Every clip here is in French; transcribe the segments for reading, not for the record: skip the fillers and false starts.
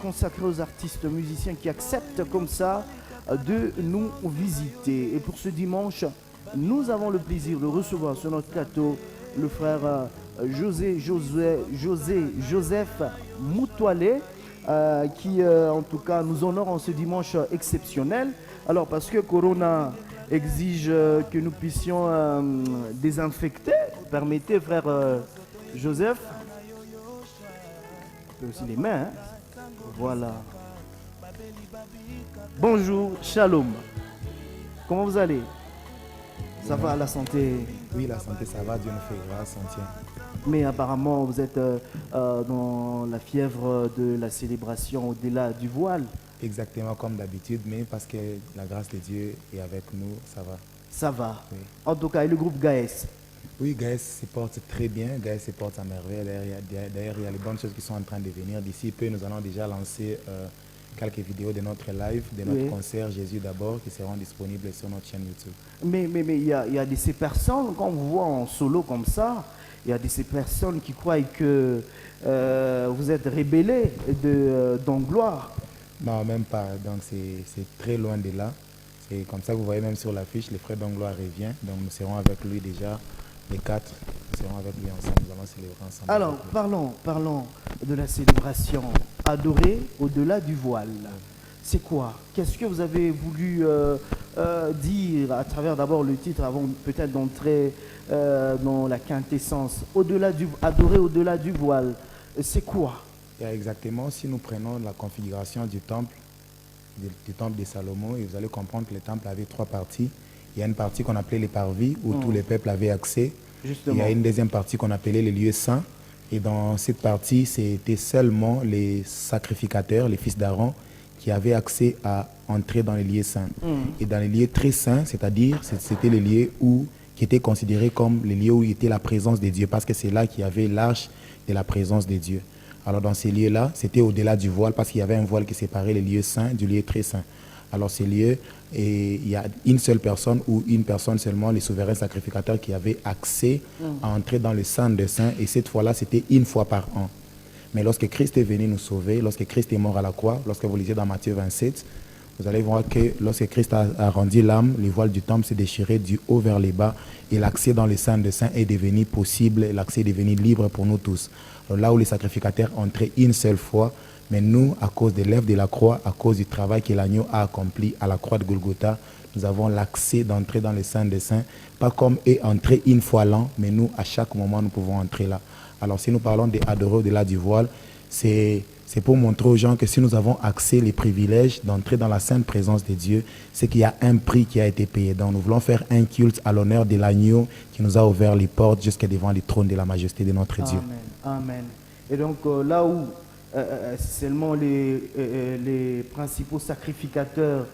Consacré aux artistes musiciens qui acceptent comme ça de nous visiter. Et pour ce dimanche, nous avons le plaisir de recevoir sur notre plateau le frère Joseph Moutoualé, qui en tout cas nous honore en ce dimanche exceptionnel. Alors parce que Corona exige que nous puissions désinfecter, permettez frère Joseph, aussi les mains, hein? Voilà. Bonjour, shalom. Comment vous allez? Ça va, la santé? Oui, la santé, ça va, Dieu nous fait grâce, on tient. Mais apparemment, vous êtes dans la fièvre de la célébration au-delà du voile. Exactement comme d'habitude, mais parce que la grâce de Dieu est avec nous, ça va. Ça va. Oui. En tout cas, et le groupe Gaës? Oui, Gaës se porte très bien, Gaës se porte à merveille. D'ailleurs, il y a les bonnes choses qui sont en train de venir. D'ici peu, nous allons déjà lancer quelques vidéos de notre live, de notre concert Jésus d'abord, qui seront disponibles sur notre chaîne YouTube. Mais il y a de ces personnes, quand on vous voit en solo comme ça, il y a de ces personnes qui croient que vous êtes rebellés d'Angloire. Non, même pas. Donc, c'est très loin de là. C'est comme ça que vous voyez même sur l'affiche, le frère d'Angloire revient. Donc, nous serons avec lui déjà. Les quatre, nous serons avec lui ensemble, nous allons célébrer ensemble. Alors, parlons de la célébration. Adorer au-delà du voile. C'est quoi? Qu'est-ce que vous avez voulu dire à travers d'abord le titre, avant peut-être d'entrer dans la quintessence? Adorer au-delà du voile, c'est quoi? Exactement, si nous prenons la configuration du temple de Salomon, et vous allez comprendre que le temple avait trois parties. Il y a une partie qu'on appelait les parvis, où tous les peuples avaient accès. Justement. Il y a une deuxième partie qu'on appelait les lieux saints. Et dans cette partie, c'était seulement les sacrificateurs, les fils d'Aaron, qui avaient accès à entrer dans les lieux saints. Et dans les lieux très saints, c'est-à-dire, c'était les lieux qui étaient considérés comme les lieux où il était la présence de Dieu, parce que c'est là qu'il y avait l'arche de la présence de Dieu. Alors dans ces lieux-là, c'était au-delà du voile, parce qu'il y avait un voile qui séparait les lieux saints du lieu très saint. Alors ces lieux, et il y a une seule personne ou une personne seulement, les souverains sacrificateurs, qui avaient accès à entrer dans le Saint des Saints. Et cette fois-là, c'était une fois par an. Mais lorsque Christ est venu nous sauver, lorsque Christ est mort à la croix, lorsque vous lisez dans Matthieu 27, vous allez voir que lorsque Christ a rendu l'âme, le voile du temple s'est déchiré du haut vers le bas et l'accès dans le Saint des Saints est devenu possible, l'accès est devenu libre pour nous tous. Alors là où les sacrificateurs entraient une seule fois, mais nous, à cause de l'œuvre de la croix, à cause du travail que l'agneau a accompli à la croix de Golgotha, nous avons l'accès d'entrer dans le Saint des Saints, pas comme eux entrer une fois l'an, mais nous, à chaque moment, nous pouvons entrer là. Alors si nous parlons d'adorer au-delà du voile, c'est pour montrer aux gens que si nous avons accès, les privilèges d'entrer dans la sainte présence de Dieu, c'est qu'il y a un prix qui a été payé. Donc nous voulons faire un culte à l'honneur de l'agneau qui nous a ouvert les portes jusqu'à devant les trônes de la majesté de notre Dieu. Amen. Et donc là où seulement les principaux sacrificateurs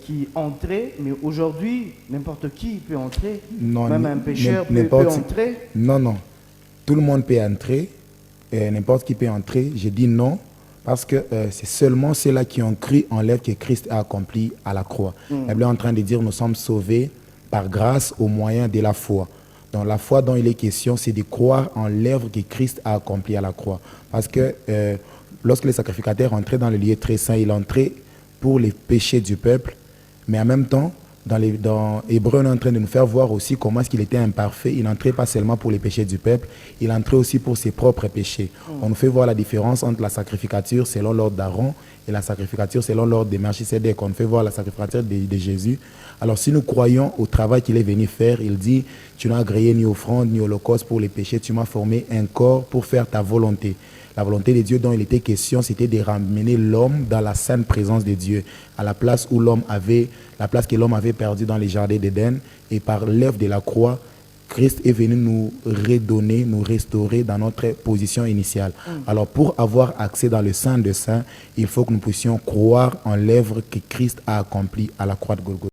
qui entraient, mais aujourd'hui, n'importe qui peut entrer, non, même un pécheur peut entrer. Non. Tout le monde peut entrer, n'importe qui peut entrer. Je dis non, parce que c'est seulement ceux-là qui ont cru en l'œuvre que Christ a accompli à la croix. La Bible est en train de dire nous sommes sauvés par grâce au moyen de la foi. Donc la foi dont il est question, c'est de croire en l'œuvre que Christ a accompli à la croix. Parce que lorsque les sacrificateurs entraient dans le lieu très saint, ils entraient pour les péchés du peuple, mais en même temps, dans Hébreu, on est en train de nous faire voir aussi comment est-ce qu'il était imparfait. Il n'entrait pas seulement pour les péchés du peuple, il entrait aussi pour ses propres péchés. On nous fait voir la différence entre la sacrificature selon l'ordre d'Aaron et la sacrificature selon l'ordre de Melchisédek. On nous fait voir la sacrificature de Jésus. Alors si nous croyons au travail qu'il est venu faire, il dit, tu n'as agréé ni offrande ni holocauste pour les péchés, tu m'as formé un corps pour faire ta volonté. La volonté de Dieu dont il était question, c'était de ramener l'homme dans la sainte présence de Dieu, à la place que l'homme avait perdue dans les jardins d'Éden. Et par l'œuvre de la croix, Christ est venu nous redonner, nous restaurer dans notre position initiale. Alors pour avoir accès dans le Saint des Saints, il faut que nous puissions croire en l'œuvre que Christ a accomplie à la croix de Golgotha.